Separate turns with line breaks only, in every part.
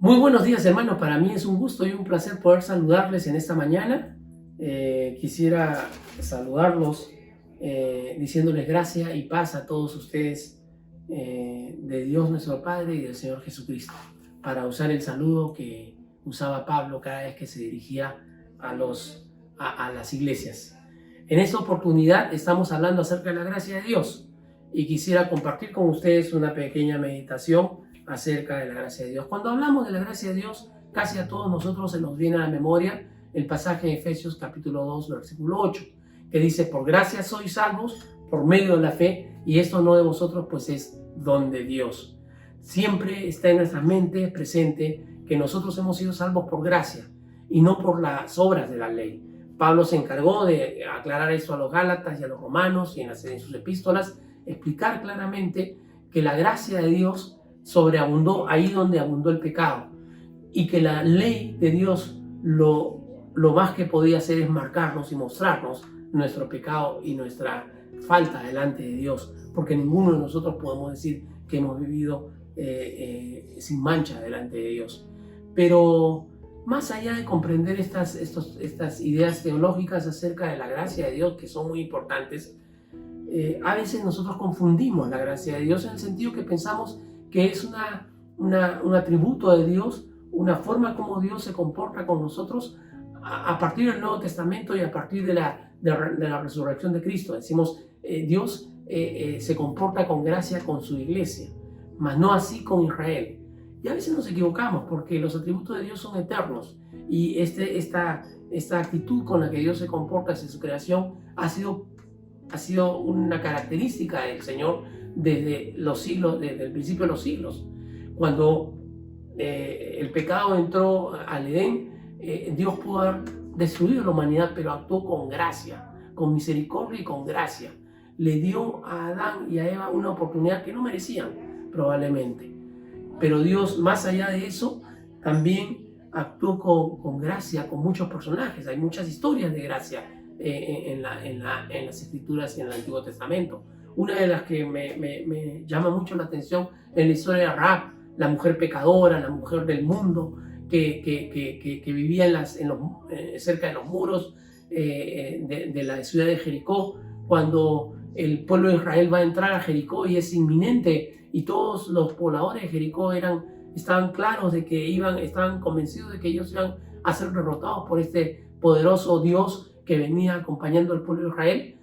Muy buenos días, hermanos. Para mí es un gusto y un placer poder saludarles en esta mañana. Quisiera saludarlos diciéndoles gracia y paz a todos ustedes de Dios nuestro Padre y del Señor Jesucristo, para usar el saludo que usaba Pablo cada vez que se dirigía a las iglesias. En esta oportunidad estamos hablando acerca de la gracia de Dios y quisiera compartir con ustedes una pequeña meditación acerca de la gracia de Dios. Cuando hablamos de la gracia de Dios, casi a todos nosotros se nos viene a la memoria el pasaje de Efesios capítulo 2, versículo 8, que dice: por gracia sois salvos por medio de la fe, y esto no de vosotros, pues es don de Dios. Siempre está en nuestra mente presente que nosotros hemos sido salvos por gracia y no por las obras de la ley. Pablo se encargó de aclarar esto a los Gálatas y a los romanos, y en sus epístolas explicar claramente que la gracia de Dios sobreabundó ahí donde abundó el pecado, y que la ley de Dios lo más que podía hacer es marcarnos y mostrarnos nuestro pecado y nuestra falta delante de Dios, porque ninguno de nosotros podemos decir que hemos vivido sin mancha delante de Dios. Pero más allá de comprender estas ideas teológicas acerca de la gracia de Dios, que son muy importantes, a veces nosotros confundimos la gracia de Dios en el sentido que pensamos que es un atributo de Dios, una forma como Dios se comporta con nosotros a partir del Nuevo Testamento y a partir de la resurrección de Cristo. Decimos, Dios se comporta con gracia con su iglesia, mas no así con Israel. Y a veces nos equivocamos porque los atributos de Dios son eternos, y esta actitud con la que Dios se comporta hacia su creación ha sido una característica del Señor desde los siglos, desde el principio de los siglos. Cuando el pecado entró al Edén, Dios pudo haber destruido la humanidad, pero actuó con gracia, con misericordia y con gracia. Le dio a Adán y a Eva una oportunidad que no merecían, probablemente. Pero Dios, más allá de eso, también actuó con gracia con muchos personajes. Hay muchas historias de gracia en las Escrituras y en el Antiguo Testamento. Una de las que me llama mucho la atención es la historia de Rahab, la mujer pecadora, la mujer del mundo, que vivía cerca de los muros de la ciudad de Jericó, cuando el pueblo de Israel va a entrar a Jericó y es inminente, y todos los pobladores de Jericó estaban claros de que estaban convencidos de que ellos iban a ser derrotados por este poderoso Dios que venía acompañando al pueblo de Israel.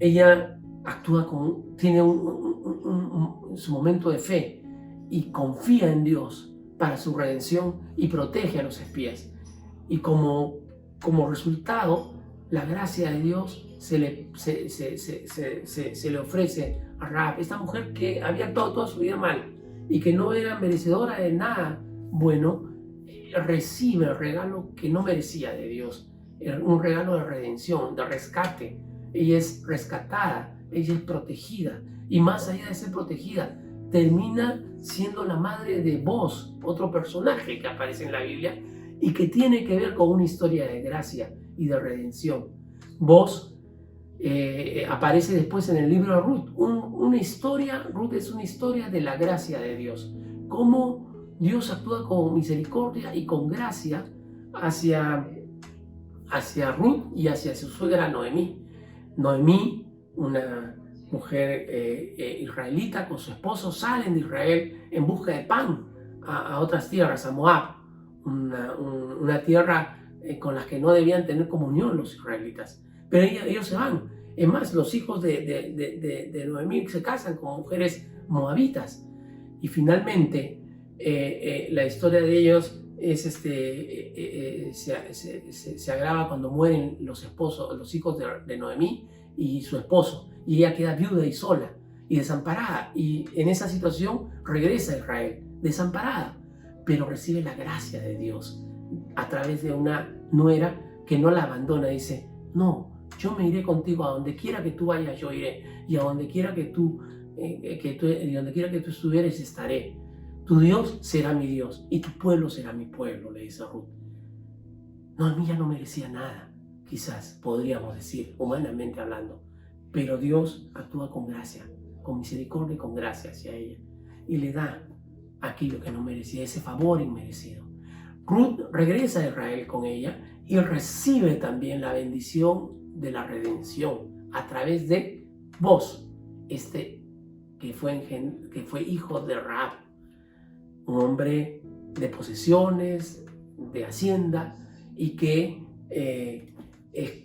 Ella tiene su momento de fe y confía en Dios para su redención y protege a los espías. Y como resultado, la gracia de Dios se le ofrece a Rahab, esta mujer que había actuado toda su vida mal y que no era merecedora de nada bueno. Recibe el regalo que no merecía de Dios, un regalo de redención, de rescate. Ella es rescatada, ella es protegida, y más allá de ser protegida, termina siendo la madre de Boaz, otro personaje que aparece en la Biblia y que tiene que ver con una historia de gracia y de redención. Boaz aparece después en el libro de Ruth. Ruth es una historia de la gracia de Dios, cómo Dios actúa con misericordia y con gracia hacia Ruth y hacia su suegra Noemí. Noemí, una mujer israelita con su esposo, salen de Israel en busca de pan a otras tierras, a Moab, una tierra con la que no debían tener comunión los israelitas. Pero ellos se van. Es más, los hijos de Noemí se casan con mujeres moabitas. Y finalmente, la historia de ellos se agrava cuando mueren los hijos de Noemí y su esposo, y ella queda viuda y sola y desamparada, y en esa situación regresa a Israel desamparada, pero recibe la gracia de Dios a través de una nuera que no la abandona. Dice: no, yo me iré contigo, a donde quiera que tú vayas yo iré, y a donde quiera que tú estuvieres estaré. Tu Dios será mi Dios y tu pueblo será mi pueblo, le dice a Ruth. Noemí ya no merecía nada, quizás podríamos decir, humanamente hablando, pero Dios actúa con gracia, con misericordia y con gracia hacia ella, y le da aquello que no merecía, ese favor inmerecido. Ruth regresa a Israel con ella y recibe también la bendición de la redención a través de Boaz, que fue hijo de Rahab, un hombre de posesiones, de hacienda, y que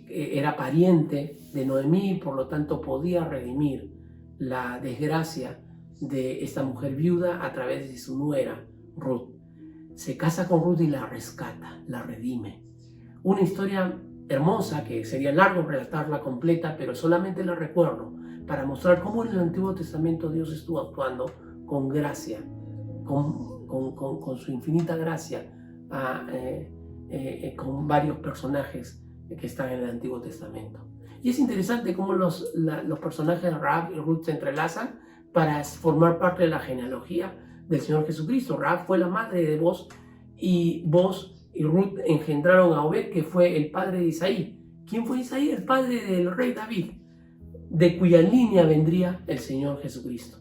era pariente de Noemí, por lo tanto podía redimir la desgracia de esta mujer viuda a través de su nuera, Ruth. Se casa con Ruth y la rescata, la redime. Una historia hermosa que sería largo relatarla completa, pero solamente la recuerdo para mostrar cómo en el Antiguo Testamento Dios estuvo actuando con gracia, con su infinita gracia, con varios personajes que están en el Antiguo Testamento. Y es interesante cómo los personajes de Rahab y Ruth se entrelazan para formar parte de la genealogía del Señor Jesucristo. Rahab fue la madre de Boaz y Ruth engendraron a Obed, que fue el padre de Isaí. ¿Quién fue Isaí? El padre del rey David, de cuya línea vendría el Señor Jesucristo,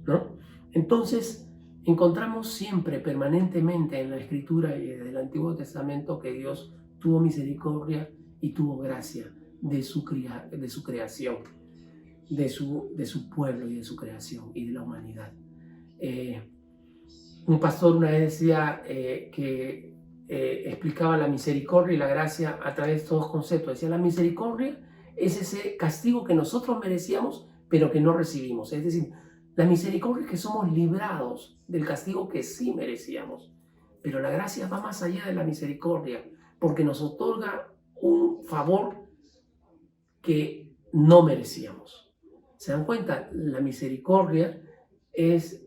¿no? Entonces, encontramos siempre, permanentemente en la Escritura y del Antiguo Testamento que Dios tuvo misericordia y tuvo gracia de su creación, de su pueblo y de su creación y de la humanidad. Un pastor una vez decía que explicaba la misericordia y la gracia a través de estos dos conceptos. Decía, la misericordia es ese castigo que nosotros merecíamos, pero que no recibimos. Es decir, la misericordia es que somos librados del castigo que sí merecíamos. Pero la gracia va más allá de la misericordia, porque nos otorga un favor que no merecíamos. ¿Se dan cuenta? La misericordia es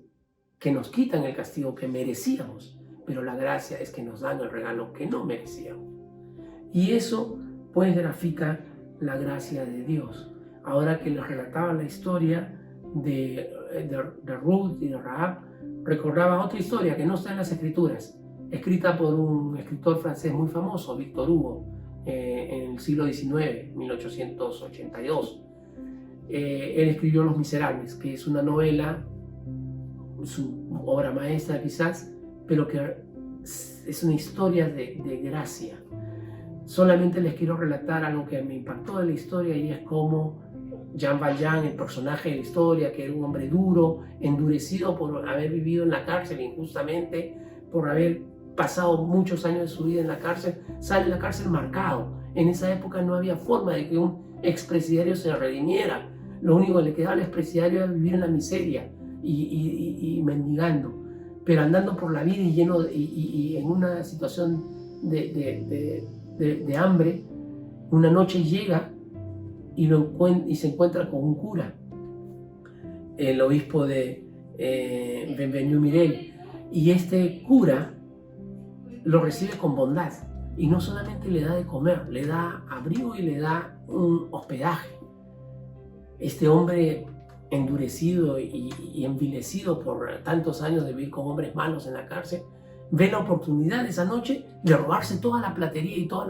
que nos quitan el castigo que merecíamos, pero la gracia es que nos dan el regalo que no merecíamos. Y eso pues grafica la gracia de Dios. Ahora que les relataba la historia de Ruth y de Rahab, recordaba otra historia que no está en las Escrituras, escrita por un escritor francés muy famoso, Victor Hugo, en el siglo XIX, 1882. Él escribió Los Miserables, que es una novela, su obra maestra quizás, pero que es una historia de gracia. Solamente les quiero relatar algo que me impactó de la historia, y es cómo Jean Valjean, el personaje de la historia, que era un hombre duro, endurecido por haber vivido en la cárcel injustamente, por haber pasado muchos años de su vida en la cárcel, sale de la cárcel marcado. En esa época no había forma de que un expresidiario se redimiera. Lo único que le quedaba al expresidiario era vivir en la miseria y mendigando, pero andando por la vida y en una situación de hambre. Una noche llega y se encuentra con un cura, el obispo de Bienvenu Mirel, y este cura lo recibe con bondad, y no solamente le da de comer, le da abrigo y le da un hospedaje. Este hombre endurecido y envilecido por tantos años de vivir con hombres malos en la cárcel, ve la oportunidad esa noche de robarse toda la platería y todos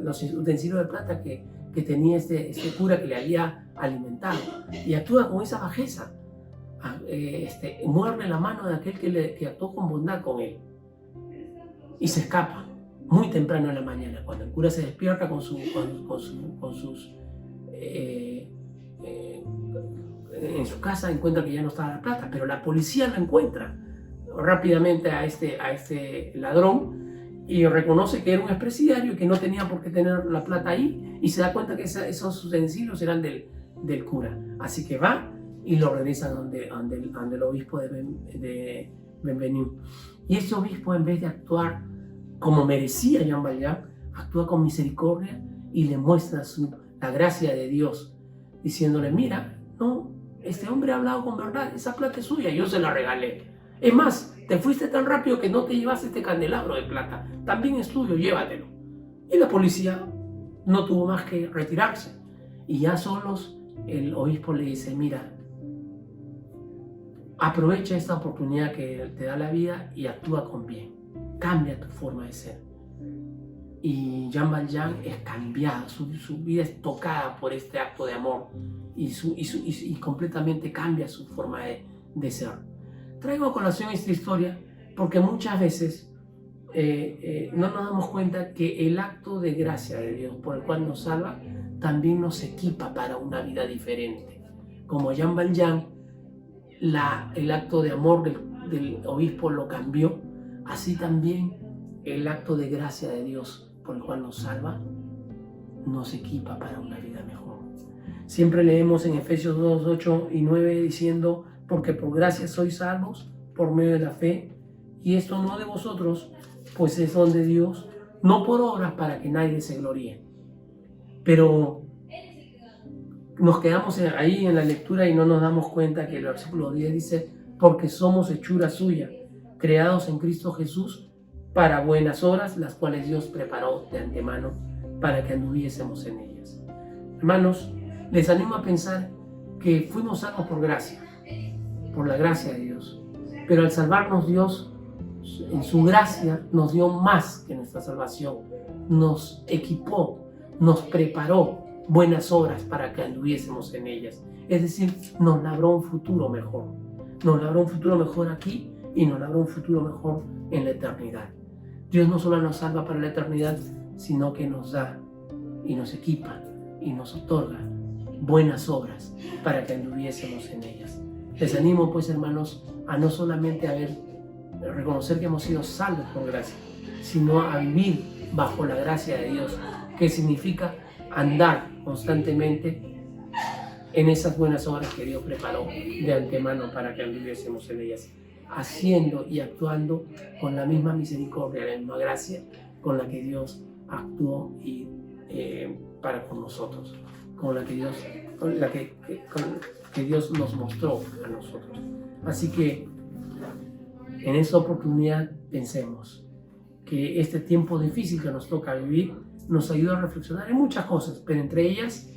los utensilios de plata que tenía este cura que le había alimentado, y actúa con esa bajeza, muerde la mano de aquel que actuó con bondad con él, y se escapa muy temprano en la mañana. Cuando el cura se despierta en su casa, encuentra que ya no estaba la plata, pero la policía lo encuentra rápidamente a este ladrón, y reconoce que era un expresidiario y que no tenía por qué tener la plata ahí, y se da cuenta que esos utensilios eran del cura. Así que va y lo regresa donde el obispo de Bienvenu. Y ese obispo, en vez de actuar como merecía Jean Valjean, actúa con misericordia y le muestra la gracia de Dios, diciéndole: mira, no, este hombre ha hablado con verdad, esa plata es suya, yo se la regalé. Es más, te fuiste tan rápido que no te llevaste este candelabro de plata, también es tuyo, llévatelo. Y la policía no tuvo más que retirarse, y ya solos el obispo le dice: mira, aprovecha esta oportunidad que te da la vida y actúa con bien, cambia tu forma de ser. Y Jean Valjean es cambiado, su vida es tocada por este acto de amor, y completamente cambia su forma de ser. Traigo a colación esta historia porque muchas veces no nos damos cuenta que el acto de gracia de Dios por el cual nos salva también nos equipa para una vida diferente. Como Jean Valjean, el acto de amor del obispo lo cambió, así también el acto de gracia de Dios por el cual nos salva nos equipa para una vida mejor. Siempre leemos en Efesios 2, 8 y 9 diciendo: porque por gracia sois salvos por medio de la fe, y esto no de vosotros, pues es don de Dios, no por obras para que nadie se gloríe. Pero nos quedamos ahí en la lectura y no nos damos cuenta que el versículo 10 dice: porque somos hechura suya, creados en Cristo Jesús para buenas obras, las cuales Dios preparó de antemano para que anduviésemos en ellas. Hermanos, les animo a pensar que fuimos salvos por gracia, por la gracia de Dios. Pero al salvarnos Dios, en su gracia, nos dio más que nuestra salvación. Nos equipó, nos preparó buenas obras para que anduviésemos en ellas. Es decir, nos labró un futuro mejor. Nos labró un futuro mejor aquí y nos labró un futuro mejor en la eternidad. Dios no solo nos salva para la eternidad, sino que nos da y nos equipa y nos otorga buenas obras para que anduviésemos en ellas. Les animo, pues, hermanos, a no solamente reconocer que hemos sido salvos por gracia, sino a vivir bajo la gracia de Dios, que significa andar constantemente en esas buenas obras que Dios preparó de antemano para que anduviésemos en ellas, haciendo y actuando con la misma misericordia, la misma gracia con la que Dios actuó para con nosotros, con la que Dios nos mostró a nosotros. Así que en esta oportunidad pensemos que este tiempo difícil que nos toca vivir nos ayuda a reflexionar en muchas cosas, pero entre ellas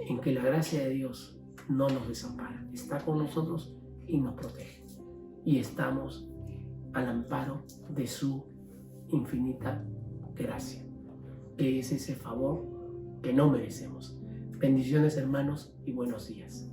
en que la gracia de Dios no nos desampara, está con nosotros y nos protege. Y estamos al amparo de su infinita gracia, que es ese favor que no merecemos. Bendiciones, hermanos, y buenos días.